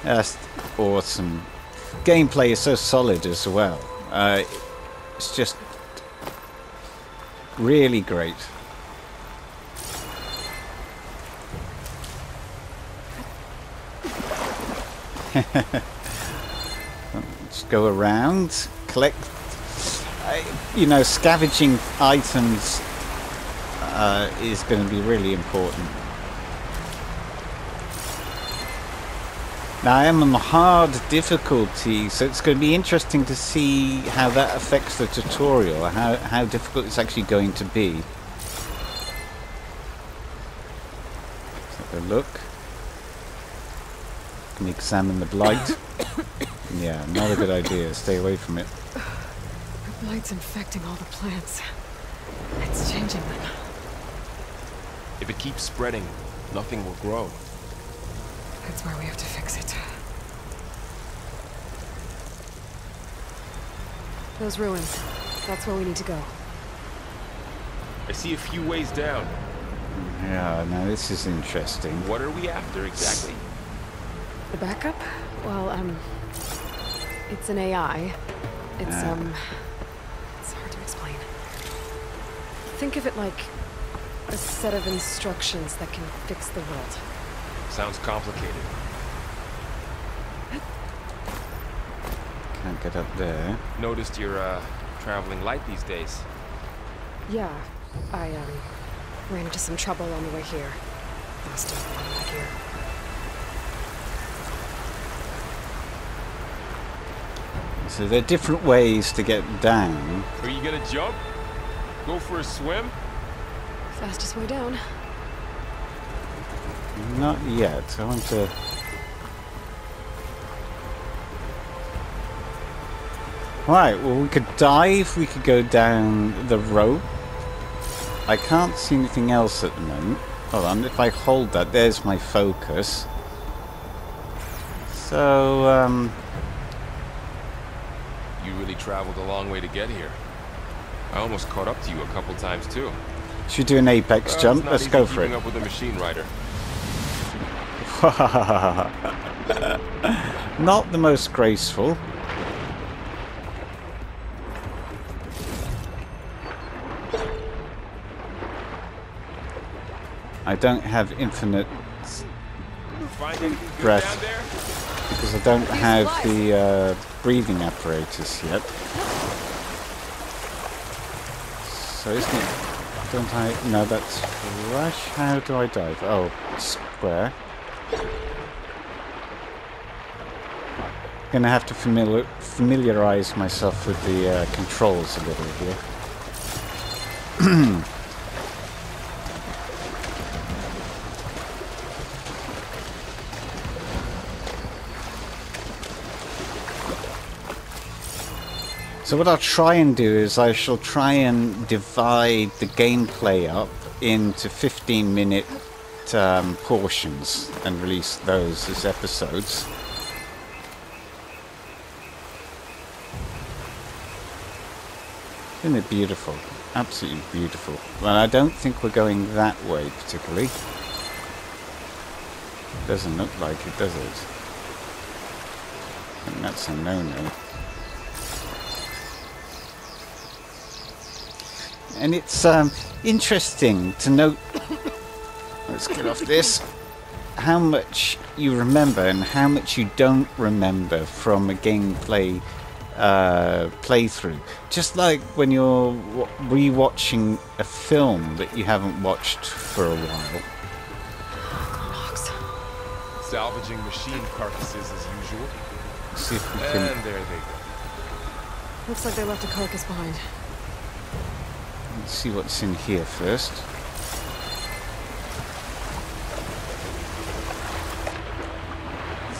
That's awesome. Gameplay is so solid as well. It's just really great. Let's go around, collect. You know, scavenging items is going to be really important. Now I am on hard difficulty, so it's going to be interesting to see how that affects the tutorial, how difficult it's actually going to be. Let's have a look. Can examine the blight. Yeah, not a good idea. Stay away from it. The blight's infecting all the plants. It's changing them. If it keeps spreading, nothing will grow. That's where we have to fix it. Those ruins. That's where we need to go. I see a few ways down. Yeah, now this is interesting. What are we after exactly? The backup? Well, it's an AI. It's hard to explain. Think of it like a set of instructions that can fix the world. Sounds complicated. Can't get up there. Noticed you're, traveling light these days. Yeah, I, ran into some trouble on the way here. Lost a lot of my gear. So there are different ways to get down. Are you gonna jump? Go for a swim? Fastest way down. Not yet. I want to... Right, well we could dive, we could go down the rope. I can't see anything else at the moment. Hold on, if I hold that, there's my focus. So, You really traveled a long way to get here. I almost caught up to you a couple times too. should we do an apex jump? Let's go for it. Up with a machine rider. Not the most graceful. I don't have infinite breath because I don't have the breathing apparatus yet. So isn't it? Don't I? No, that's rush. How do I dive? Oh, square. Gonna have to familiarize myself with the controls a little here. So what I'll try and do is I shall try and divide the gameplay up into 15-minute portions and release those as episodes. Isn't it beautiful? Absolutely beautiful. Well, I don't think we're going that way particularly. Doesn't look like it, does it? I think that's a no-no. And it's interesting to note, let's get off this, how much you remember and how much you don't remember from a gameplay playthrough. Just like when you're rewatching a film that you haven't watched for a while. Salvaging machine carcasses as usual. See if we can... And there they go. Looks like they left a carcass behind. Let's see what's in here first.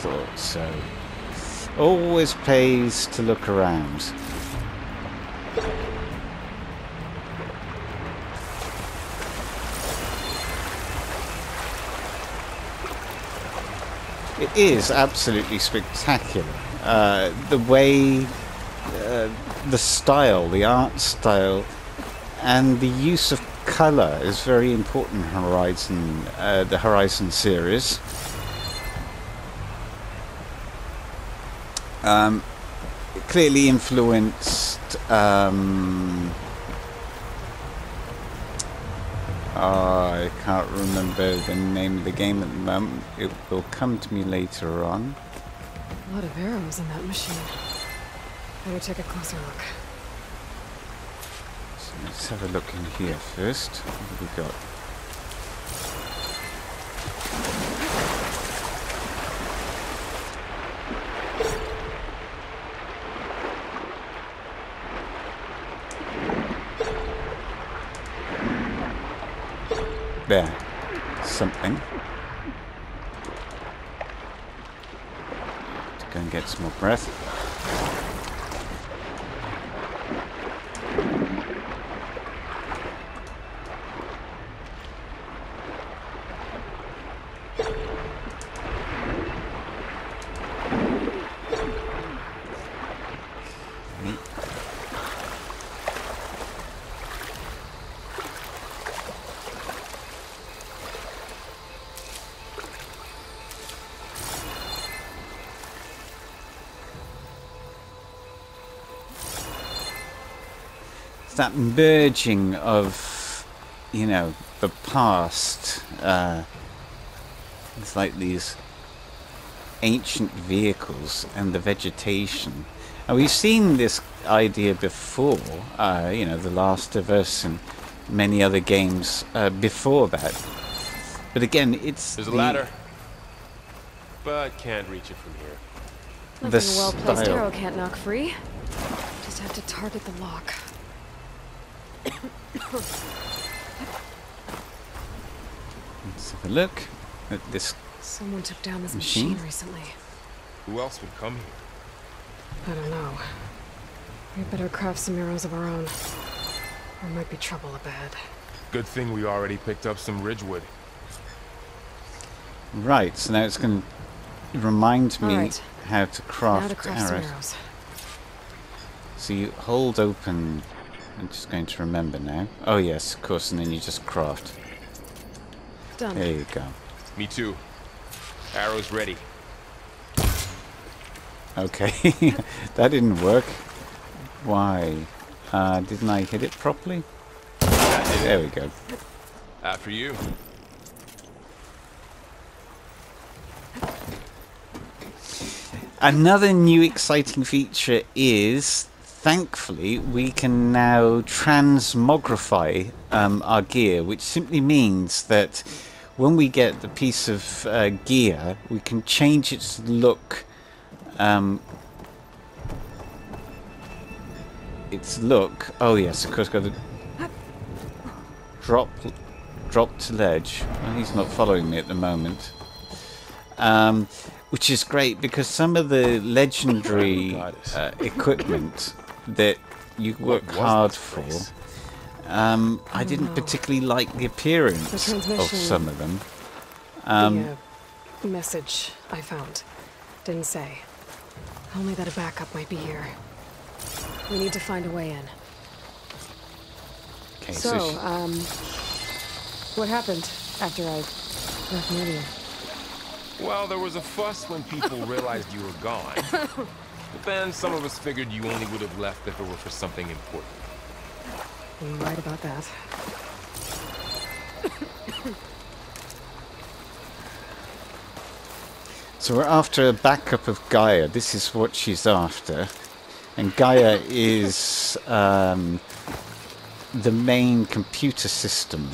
Thought so. Always pays to look around. It is absolutely spectacular. The way, the style, the art style, and the use of colour is very important in Horizon, the Horizon series. It clearly influenced. I can't remember the name of the game at the moment. It will come to me later on. A lot of arrows in that machine. Better take a closer look. So let's have a look in here first. What have we got? There. Something. Let's go and get some more breath. That merging of, you know, the past. It's like these ancient vehicles and the vegetation. And we've seen this idea before, you know, The Last of Us and many other games before that. But again, There's a ladder, but can't reach it from here. Nothing a well-placed arrow can't knock free. Just have to target the lock. Let's have a look at this. Someone took down this machine recently. Who else would come here? I don't know. We better craft some arrows of our own. There might be trouble ahead. Good thing we already picked up some ridgewood. Right, so now it's going to remind me how to craft arrows. So you hold open. I'm just going to remember now. Oh yes, of course, and then you just craft. Done. There you go. Me too. Arrows ready. Okay, that didn't work. Why? Didn't I hit it properly? There we go. After you. Another new exciting feature is, thankfully, we can now transmogrify our gear, which simply means that when we get the piece of gear, we can change its look. Oh yes, of course, got to drop to ledge. Well, he's not following me at the moment. Which is great because some of the legendary equipment that you work hard for, I didn't particularly like the appearance of some of them. The message I found didn't say. Only that a backup might be here. We need to find a way in. Okay, so what happened after I left Meridian? Well, there was a fuss when people realized you were gone. But then some of us figured you only would have left if it were for something important. You're right about that. So we're after a backup of Gaia. This is what she's after. And Gaia is the main computer system.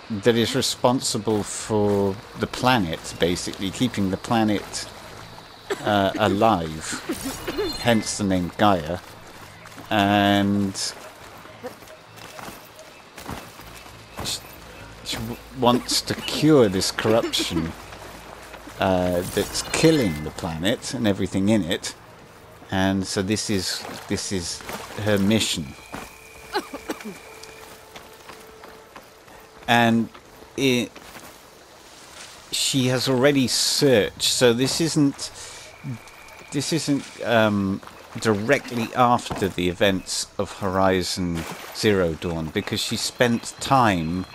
That is responsible for the planet, basically, keeping the planet alive. Hence the name Gaia. And she wants to cure this corruption that's killing the planet and everything in it. And so this is her mission. And she has already searched, so this isn't directly after the events of Horizon Zero Dawn, because she spent time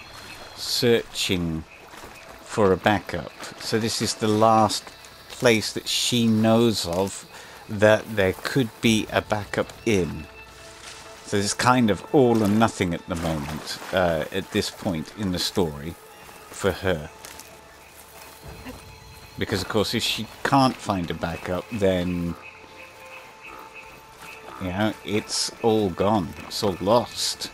searching for a backup. So this is the last place that she knows of that there could be a backup in. So it's kind of all or nothing at the moment, at this point in the story, for her. Because, of course, if she can't find a backup, then, you know, it's all gone. It's all lost.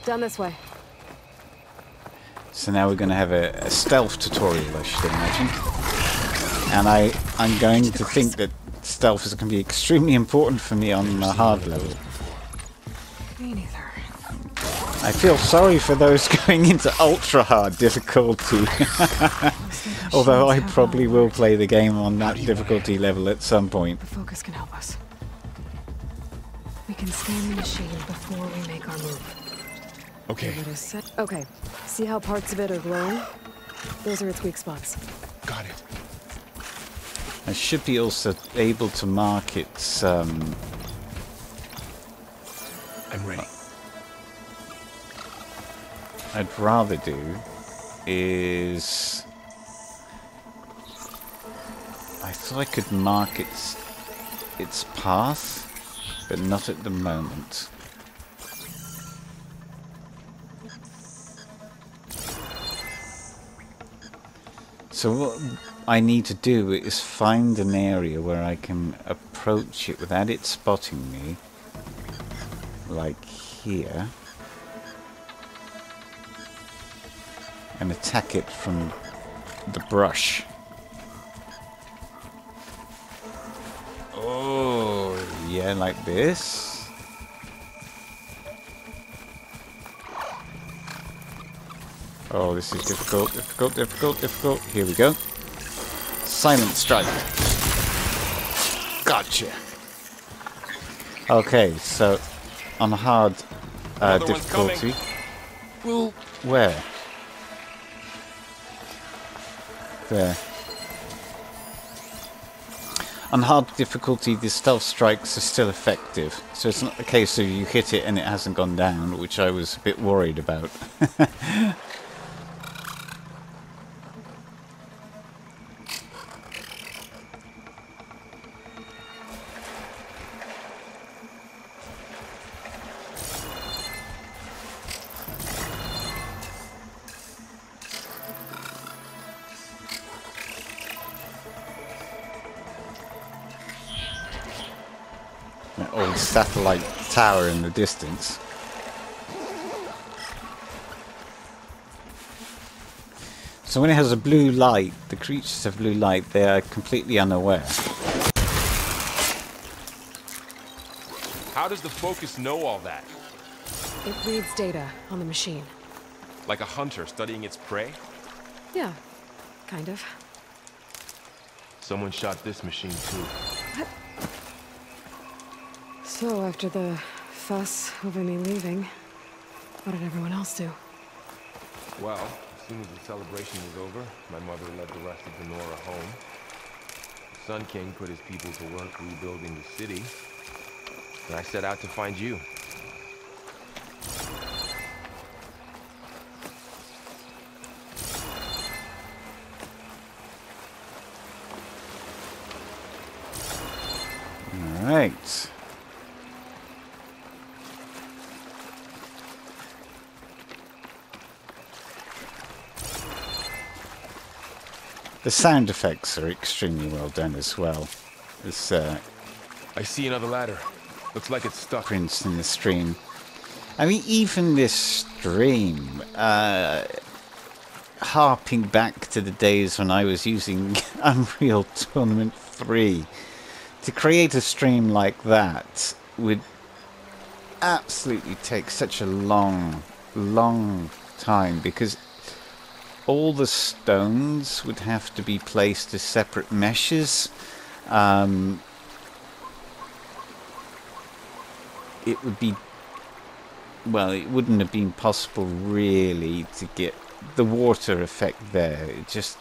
Down this way. So now we're going to have a stealth tutorial, I should imagine. And I'm going to think that stealth is going to be extremely important for me on the hard level. Me neither. I feel sorry for those going into ultra hard difficulty. Although I probably will play the game on that difficulty level at some point. The focus can help us. We can scan the machine before we make our move. Okay. Okay. See how parts of it are glowing? Those are its weak spots. Got it. I should be also able to mark its I'm ready. I'd rather do is I thought I could mark its path, but not at the moment. So what I need to do is find an area where I can approach it without it spotting me, like here, and attack it from the brush. Oh, yeah, like this. Oh, this is difficult, difficult, difficult, difficult. Here we go. Silent strike. Gotcha. Okay, so on hard difficulty. Well, where? There. On hard difficulty, the stealth strikes are still effective. So it's not the case of you hit it and it hasn't gone down, which I was a bit worried about. That old satellite tower in the distance. So when it has a blue light, the creatures have blue light, they are completely unaware. how does the focus know all that? It reads data on the machine. Like a hunter studying its prey? Yeah, kind of. Someone shot this machine too. So after the fuss over me leaving, what did everyone else do? Well, as soon as the celebration was over, my mother led the rest of the Nora home. The Sun King put his people to work rebuilding the city, and I set out to find you. All right. The sound effects are extremely well done as well. This I see another ladder. Looks like it's stuck. prints in the stream. I mean, even this stream, harping back to the days when I was using Unreal Tournament 3, to create a stream like that would absolutely take such a long, long time, because all the stones would have to be placed as separate meshes. It would be, well, it wouldn't have been possible really to get the water effect there. It just